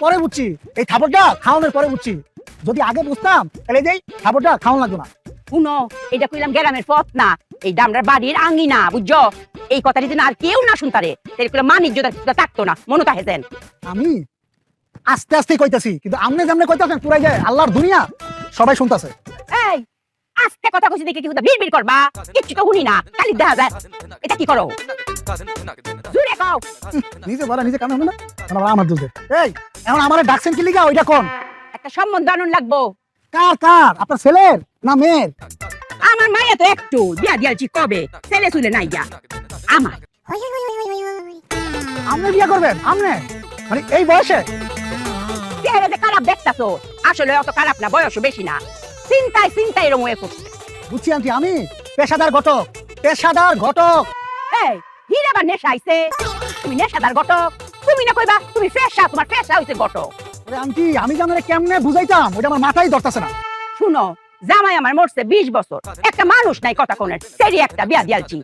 পরে বুঝছি, এই থাপড়টা খাওয়ানোর পরে বুঝছি। যদি আগে বুঝতাম তাহলে যে থাপড়টা খাওয়ানো লাগতো না। শুনো, এটা কইলাম গ্রামের পথ না, এই ডামরার বাড়ির আঙ্গিনা, বুঝছো? এই কথাটি যেন আর কেউ না শুনতারে, তাহলে কইলাম মানিক যদি থাকতো না, মনে তাহেছেন। আমি আস্তে আস্তে কইতাছি, কিন্তু আমনে জামনে কইতাছেন পুরাই যায় আল্লাহর দুনিয়া, সবাই শুনতাছে। এই আস্তে কথা কইছি দেখে কি হুদা বিড়বিড় করবা? কিচ্ছু তো শুনি না, খালি দেখা যায়। এটা কি করো? জুরে কও। নিজে বলা নিজে কামে হবে না, আমার দুধে। এই এখন আমারে ডাকছেন কি লিগা ওইটা কোন? একটা সম্বন্ধ আনুন লাগবো। কার কার? আপনার ছেলের না মেয়ের? আমার মাইয়া তো একটু বিয়া দিয়ালছি কবে, ছেলে চুলে নাই যা আমার। আপনি বিয়ে করবেন? আপনি মানে এই বয়সে? চেহারা যে খারাপ দেখতাছো, আসলে অত খারাপ না, বয়সও বেশি না। চিন্তায় চিন্তায় এরকম হয়ে পড়ছে। বুঝছি আন্টি, আমি পেশাদার ঘটক, পেশাদার ঘটক। এই হির আবার নেশা আইছে, তুমি নেশাদার ঘটক? তুমি না কইবা তুমি ফেশা, তোমার ফেশা হইছে ঘটক। ওরে আন্টি, আমি যে আমারে কেমনে বুঝাইতাম ওটা আমার মাথায় ধরতাছে না। শুনো, জামাই আমার মরছে 20 বছর, একটা মানুষ নাই কথা কোনের, সেরি একটা বিয়া দিয়ালছি।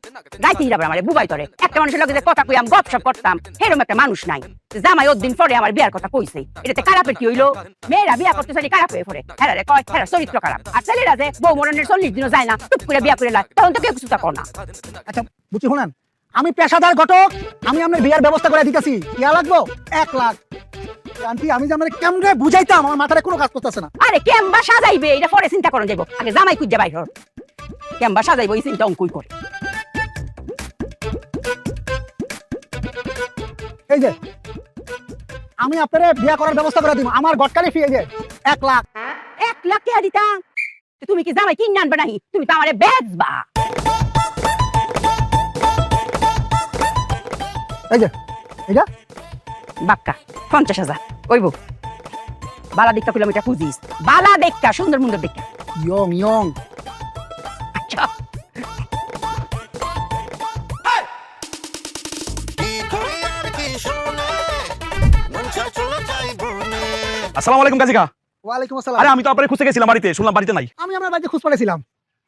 গাইতে হিরাবার আমারে বুবাই করে, একটা মানুষের লগে যে কথা কই আমি গপসপ করতাম, এরকম একটা মানুষ নাই। জামাই ওর দিন পরে আমার বিয়ার কথা কইছে, এটাতে খারাপের কি হইলো? মেয়েরা বিয়া করতে চাইলে খারাপ হয়ে পড়ে, হ্যাঁ রে কয় হ্যাঁ চরিত্র খারাপ। আর ছেলেরা যে বউ মরণের 40 দিনও যায় না, টুপ করে বিয়া করে লাই, তখন তো কেউ কিছু তা কর না। আচ্ছা বুঝছি, শুনেন, আমি পেশাদার ঘটক, আমি আপনার বিয়ার ব্যবস্থা করে দিতেছি। ইয়া লাগবো 1 লাখ। আন্টি, আমি যে আমারে কেমনে বুঝাইতাম আমার মাথায় কোনো কাজ করতেছে না। আরে কেমবা সাজাইবে এটা পরে চিন্তা করন যাইব, আগে জামাই খুঁজে বাইর হর। কেমবা সাজাইব এই চিন্তা অঙ্কুই করে। এই যে আমি আপনারে বিয়া করার ব্যবস্থা করে দিব, আমার গটকালি ফি এই যে 1 লাখ। 1 লাখ টাকা দিতাম? তুমি কি জামাই কিনে আনবে নাহি? তুমি তো আমারে বেচবা। এই যে এটা বাক্কা 50,000 কইব। বালা দেখা কিলোমিটার খুঁজিস, বালা দেখা সুন্দর মুন্দর দেখা। Young young. আচ্ছা আসসালামু আলাইকুম কাজিকা। ওয়ালাইকুম আসসালাম। আরে আমি তো আপনারে খুঁজে গেছিলাম বাড়িতে, শুনলাম বাড়িতে নাই। আমি আপনার বাড়িতে খোঁজ পাইছিলাম,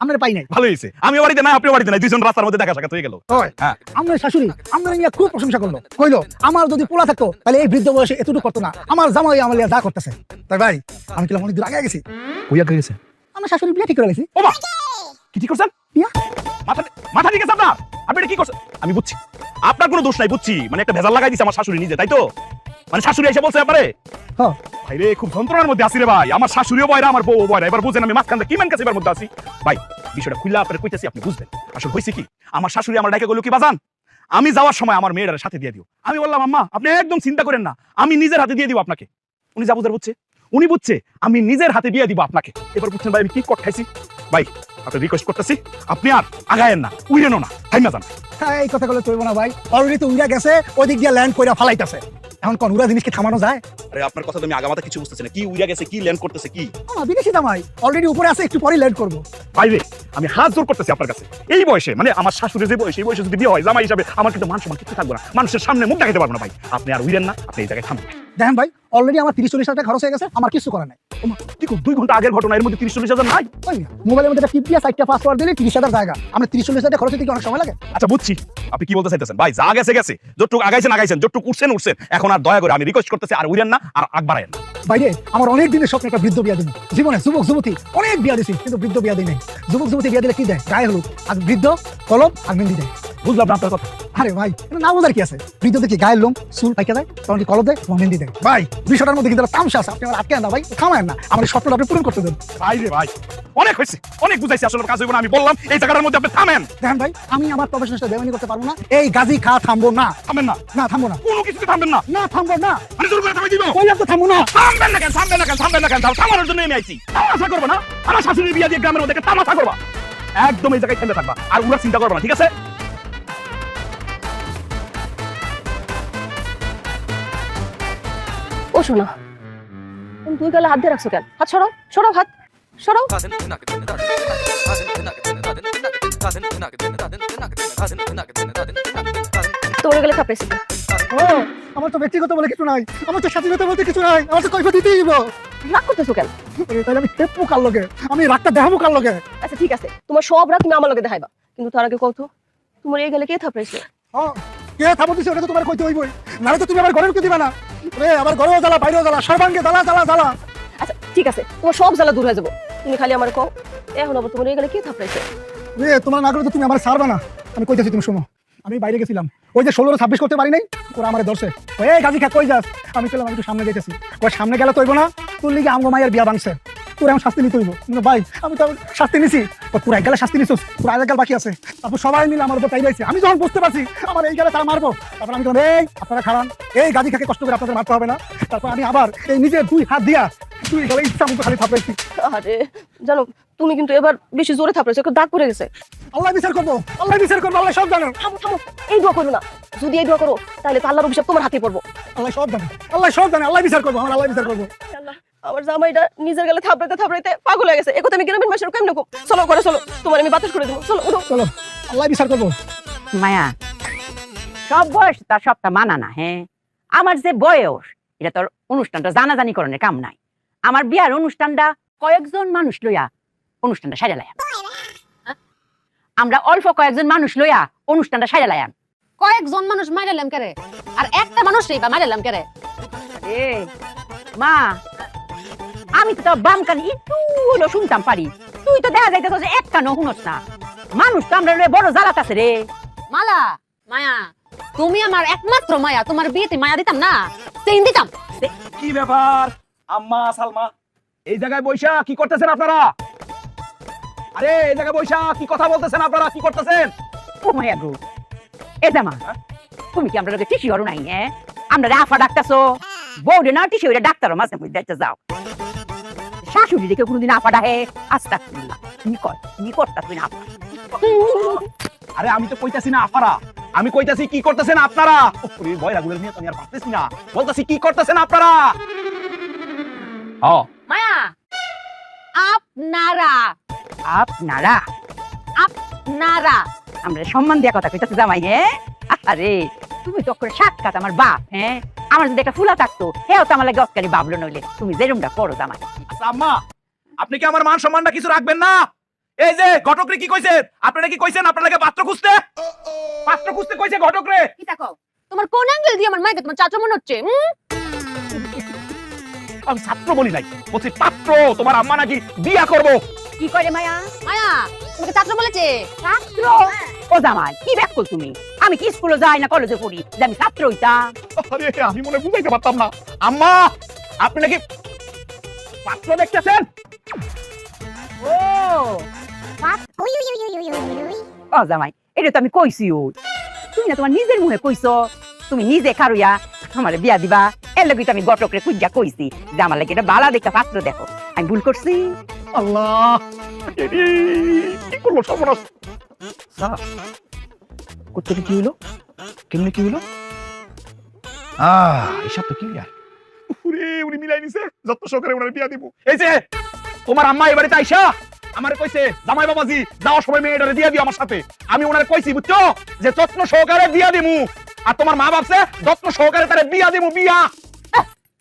আপনার পাই নাই। ভালো হয়েছে, আমিও বাড়িতে নাই আপনিও বাড়িতে নাই, দুইজন রাস্তার মধ্যে দেখা সাক্ষাৎ হয়ে গেল। ওই হ্যাঁ, আপনার শাশুড়ি আপনার নিয়ে খুব প্রশংসা করলো, কইলো আমার যদি পোলা থাকতো তাহলে এই বৃদ্ধ বয়সে এতটুকু করতো না। আমার জামাই আমার লিয়ে যা করতেছে। তাই ভাই আমি কিলাম অনেক দূর আগে গেছি। কইয়া গেছে আমার শাশুড়ি বিয়ে ঠিক করে গেছি। ও মা, কি ঠিক করছেন? বিয়া মাথা মাথা ঠিক আছে আপনার? আপনি এটা কি করছেন? আমি বুঝছি আপনার কোনো দোষ নাই, বুঝছি, মানে একটা ভেজাল লাগাই দিছে আমার শাশুড়ি নিজে, তাই তো? মানে শাশুড়ি এসে বলছে আপনারে? হ্যাঁ। ভাই রে, খুব যন্ত্রণার মধ্যে আছি রে ভাই, আমার শাশুড়িও বয়রা আমার বউ বয়রা, এবার বুঝেন আমি মাঝখান থেকে কি মান কাছে এবার মধ্যে আছি। ভাই বিষয়টা খুললা আপনারে কইতেছি, আপনি বুঝবেন। আসলে হইছে কি, আমার শাশুড়ি আমার ডাকে কইলো কি বাজান আমি যাওয়ার সময় আমার মেয়েটার সাথে দিয়ে দিও। আমি বললাম আম্মা আপনি একদম চিন্তা করেন না, আমি নিজের হাতে দিয়ে দিব আপনাকে। উনি যা বুঝার বুঝছে, উনি বুঝছে আমি নিজের হাতে দিয়ে দিব আপনাকে। এবার বুঝছেন ভাই আমি কি কট খাইছি? ভাই আপনি রিকোয়েস্ট করতেছি, আপনি আর আগায়েন না, উইরেনও না, থাইমা যান। হ্যাঁ, এই কথাগুলো চলবো না ভাই, অলরেডি তো উড়া গেছে, ওদিক দিয়ে ল্যান্ড কইরা ফালাইতাছে। এখন কোন উড়া জিনিসকে থামানো যায়? আরে আপনার কথা তো আমি আগামাতা কিছু বুঝতেছি না, কি উইরা গেছে, কি ল্যান্ড করতেছে, কি বিদেশি জামাই অলরেডি উপরে আছে, একটু পরে ল্যান্ড করবো। ভাই রে, আমি হাত জোর করতেছি আপনার কাছে, এই বয়সে মানে আমার শাশুড়ির যে বয়স, এই বয়সে যদি বিয়ে হয় জামাই হিসাবে আমার কিন্তু মান সম্মান কিছু থাকবে না, মানুষের সামনে মুখ দেখাতে পারবো না। ভাই আপনি আর উইরেন না, আপনি এই জায়গায় থামবেন। দেখেন ভাই, অলরেডি আমার 30-40 হাজার টাকা খরচ হয়ে গেছে, আমার কিছু করার নাই। ওমা, কি 2 ঘন্টা আগের ঘটনা, এর মধ্যে 30-40 হাজার নাই? মোবাইলের মধ্যে একটা টিপ দিয়ে 4টা পাসওয়ার্ড দিলে 30,000 টাকা। আমরা 30-40 হাজার টাকা খরচ হতে কি অনেক সময় লাগে? আচ্ছা বুঝছি আপনি কি বলতে চাইতেছেন। ভাই যা গেছে গেছে, যতটুকু আগাইছেন আগাইছেন, যতটুকু উঠছেন উঠছেন, এখন আর দয়া করে আমি রিকোয়েস্ট করতেছি আর উইরেন না, আর আগ বাড়ায়েন না। বাইরে আমার অনেক দিনের স্বপ্ন একটা বৃদ্ধ বিয়া দিব। জীবনে যুবক যুবতী অনেক বিয়া দিছি, কিন্তু বৃদ্ধ বিয়া দিই নাই। যুবক যুবতী বিয়া দিলে কি দেয়? গায়ে হলুদ, আর বৃদ্ধ কলম আর মেহেন্দি দেয়। বুঝলাম না আপনার কথা। আরে ভাই, এটা না বোঝার কি আছে? বৃদ্ধদের কি গায়ের লোম চুল পাইকা দেয়, তখন কি কলম দেয় এবং মেহেন্দি দেয়। ভাই বিষয়টার মধ্যে কিন্তু তামসা আছে, আপনি আমার আটকে না ভাই, থামায়েন না, আমার স্বপ্নটা আপনি পূরণ করতে দেন। ভাই রে ভাই, অনেক হয়েছে, অনেক বুঝাইছি, আসলে কাজ হইব না, আমি বললাম এই জায়গাটার মধ্যে আপনি থামেন। দেখেন ভাই, আমি আমার প্রফেশনাল বেমানি করতে পারবো না, এই গাজি খা থামবো না। থামেন না, না থামবো না, কোনো কিছুতে থামবেন না। না থামবো না, আমি জোর করে থামাই দিব। কইলাম তো থামবো না। থামবেন না কেন, থামবেন না কেন, থামবেন না কেন, থামানোর জন্য আমি আইছি। তামাশা করবো না, আমার শাশুড়ির বিয়া দিয়ে গ্রামের মধ্যে তামাশা করবা, একদম এই জায়গায় থেমে থাকবা, আর ওরা চিন্তা করবা না, ঠিক আছে? ও শোনা, তুই গেলে হাত দিয়ে রাখছো কেন? হাত সরাও, সরাও, হাত সরাও। তোর গেলে থাপড়েছি। ও, আমার তো ব্যক্তিগত বলে কিছু নাই, আমার তো স্বাধীনতা বলতে কিছু নাই, আমার তো কৈফিয়ত দিতেই দিব। রাগ করতেছো কেন? তাহলে আমি খেপবো কার লগে? আমি রাগটা দেখাবো কার লগে? আচ্ছা ঠিক আছে, তোমার সব রাগ তুমি আমার লগে দেখাইবা, কিন্তু তার আগে কত তোমার এই গেলে কে থাপড়েছে? কে থাপড় দিছে ওটা তো তোমার কইতে হইবই, নাহলে তো তুমি আমার ঘরের ঢুকে দিবা না। রে আবার ঘরেও জ্বালা বাইরেও জ্বালা সর্বাঙ্গে জ্বালা জ্বালা জ্বালা। আচ্ছা ঠিক আছে, তোমার সব জ্বালা দূর হয়ে যাবো। তুমি খালি আমার কও, এখন আবার তোমার এই গেলে কি থাপড়াইছে? রে তোমার না করে তো তুমি আমার ছাড়বে না। আমি কইতাছি তুমি শোনো, আমি বাইরে গেছিলাম, ওই যে 16 26 করতে পারি নাই, ওরা আমারে ধরছে। ওই গাজী খা কই যাস? আমি বললাম আমি একটু সামনে যাইতেছি। ওই সামনে গেলে তো হইব না, তোর লিগে আমগো মায়ের বিয়া ভাঙছে, তোর এখন শাস্তি নিতে হইব। ভাই আমি তো শাস্তি নিছি, তোর এক গেলে শাস্তি নিছিস, তোর আরেক গেল বাকি আছে। তারপর সবাই মিলে আমার উপর তাইলাইছে। আমি যখন বুঝতে পারছি আমার এই গেলে তারা মারবো, তারপর আমি বললাম এই আপনারা খারান, এই গাজী খাকে কষ্ট করে আপনাদের মারতে হবে না। তারপর আমি আবার এই নিজের 2 হাত দিয়া 2 গেলে ইচ্ছা মতো খালি থাপড়াইছি। আরে জানো, তুমি কিন্তু এবার বেশি জোরে থাপড়াইছো, একটু দাগ পড়ে গেছে। আল্লাহ বিচার করবো, আল্লাহ বিচার করবো, আল্লাহ সব জানেন। থামো থামো, এই দোয়া করো না। যদি এই দোয়া করো তাহলে তো আল্লাহর অভিশাপ তোমার হাতে পড়বো। আল্লাহ সব জানে, আল্লাহ সব জানে, আল্লাহ বিচার করবো, আমার আল্লাহ বিচার করবো। আল্লাহ, আমার জামাইটা নিজের গেলে থাপড়াইতে থাপড়াইতে পাগল হয়ে গেছে। একথা আমি গ্রামের মানুষের কেমন কম? চলো করে চলো, তোমার আমি বাতাস করে দেবো। চলো উঠো। চলো আল্লাহ বিচার করবো। মায়া, সব বয়স তার সবটা মানা না। হ্যাঁ, আমার যে বয়স, এটা তোর অনুষ্ঠানটা জানাজানি করণের কাম নাই। আমার বিয়ার অনুষ্ঠানটা কয়েকজন মানুষ লইয়া অনুষ্ঠানটা সাজা লাইয়াম। আমরা অল্প কয়েকজন মানুষ লইয়া অনুষ্ঠানটা সাজা লাইয়াম। কয়েকজন মানুষ মাইরালাম কেরে, আর একটা মানুষ নেই বা মাইরালাম কেরে? এ মা, আমি তো তোর বাম কান একটু হলো শুনতাম পারি, তুই তো দেখা যাইতেছ যে এক কানও শুনস না। মানুষ তো আমরা লইয়া বড় জ্বালাত আছে রে। মালা, মায়া, তুমি আমার একমাত্র মায়া, তোমার বিয়েতে মায়া দিতাম না, চেইন দিতাম। কি ব্যাপার আম্মা সালমা, এই জায়গায় বৈশা কি করতেছেন আপনারা? আরে এই জায়গায় বৈশা কি কথা বলতেছেন আপনারা, কি করতেছেন? ও মায়া গো, এ জামা, তুমি কি আমরা লোকে টিসি হরো নাই? হ্যাঁ, আমরা আফা ডাকতাছো, বউরে না টিসি হইরা ডাক্তারও মাঝে মধ্যে দেখতে যাও। শাশুড়ি দেখে কোনোদিন আফা ডাহে? আস্তাগফিরুল্লাহ, তুমি করতা তুই না আফা। আরে আমি তো কইতাছি না আপারা, আমি কইতাছি কি করতেছেন আপনারা। ওরে বয়রা গুলো নিয়ে তো আমি আর পারতেছি না, বলতাছি কি করতেছেন আপনারা। মায়া, আপনারা আপনারা আপনারা আমরা সম্মান দিয়া কথা কইতাছি জামাই। হ্যাঁ, আরে তুমি তো করে সাক্ষাৎ আমার বাপ। হ্যাঁ, আমার যদি একটা ফুলা থাকতো, হেও তো আমার লাগে অস্কারি বাবলো নইলে। তুমি যেরুমটা করো জামাই। আচ্ছা আম্মা, আপনি কি আমার মান সম্মানটা কিছু রাখবেন না? এই যে ঘটকরে কি কইছেন? আপনারা কি কইছেন আপনার লাগে পাত্র খুঁজতে? পাত্র খুঁজতে কইছে ঘটকরে? কি দেখো, তোমার কোন অ্যাঙ্গেল দিয়ে আমার মাইকে তোমার চাচা মনে হচ্ছে? আমি ছাত্র বলি নাই, বলছি পাত্র। তোমার আম্মা নাকি বিয়া করবো। কি করে মায়া? মায়া, তোমাকে চাচা বলেছে? ছাত্র? ও জামাই, কি ব্যাক তুমি? আমি কি স্কুলে যাই না কলেজে পড়ি যে আমি ছাত্র হইতাম? আরে আমি মনে বুঝাইতে পারতাম না। আম্মা, আপনি নাকি পাত্র দেখতেছেন? ও ও জামাই, এটা তো আমি কইছি। তুমি না তোমার নিজের মুখে কইছো, তুমি নিজে খারুইয়া আমার বিয়া দিবা। এর লাগি তো আমি গটকরে কুইজা কইছি যে আমার লাগে এটা বালা দেখা পাত্র দেখো। আমি ভুল করছি? আল্লাহ, কি করবো সর্বনাশ। করতে কি হলো? কেমনে কি হলো? এসব তো ক্লিয়ার। উনি মিলাই নিছে, যত সহকারে ওনার বিয়া দিব। এই যে তোমার আম্মা এই বাড়িতে আইসা আমারে কইছে, জামাই বাবাজি যাওয়ার সময় মেয়েটারে দিয়া দিও আমার সাথে। আমি ওনারে কইছি বুঝছো যে যত্ন সহকারে বিয়া দিমু, আর তোমার মা ভাবছে যত্ন সহকারে তারে বিয়া দিমু। বিয়া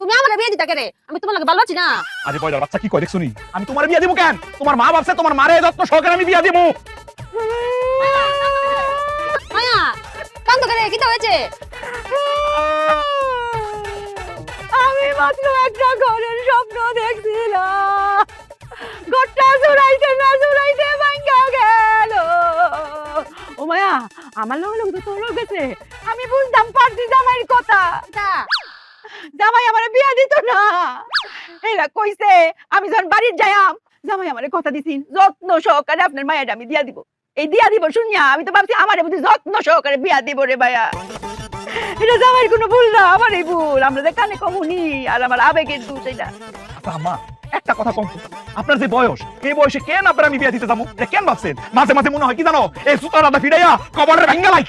তুমি আমার বিয়ে দিতা কেরে? আমি তোমার লাগে ভালো আছি না? আরে বয়লার বাচ্চা কি কয় দেখছো নি? আমি তোমার বিয়া দিমু কেন? তোমার মা ভাবছে তোমার মারে যত্ন সহকারে আমি বিয়া দিমু। মায়া, কান্দ কেরে? কি তো হয়েছে? আমি মাত্র একটা ঘরের স্বপ্ন দেখছিলাম, ঘরটা জুড়াইতে না জুড়াইতে ভাঙ্গা গেল। ও মায়া, আমার লগে লগে তো তোরও গেছে। আমি বুঝতাম পারছি জামাইয়ের কথা। জামাই আমারে বিয়া দিত না। এরা কইছে আমি যখন বাড়ির যাইয়াম, জামাই আমারে কথা দিছিন যত্ন সহকারে আপনার মায়ের আমি দিয়া দিব। এই দিয়া দিব শুনিয়া আমি তো ভাবছি আমারে বুঝি যত্ন সহকারে বিয়া দিব রে ভাইয়া। এটা জামাইয়ের কোনো ভুল না, আমারই ভুল। আমরা যে কানে কমুনি, আর আমার আবেগের দোষ এটা। আচ্ছা আম্মা, একটা কথা কম তো, আপনার যে বয়স, এই বয়সে কেন আপনার আমি বিয়া দিতে যাবো? এটা কেন ভাবছেন? মাঝে মাঝে মনে হয় কি জানো, এই সুতার আদা ফিরাইয়া কবরের ভাঙ্গা লাই।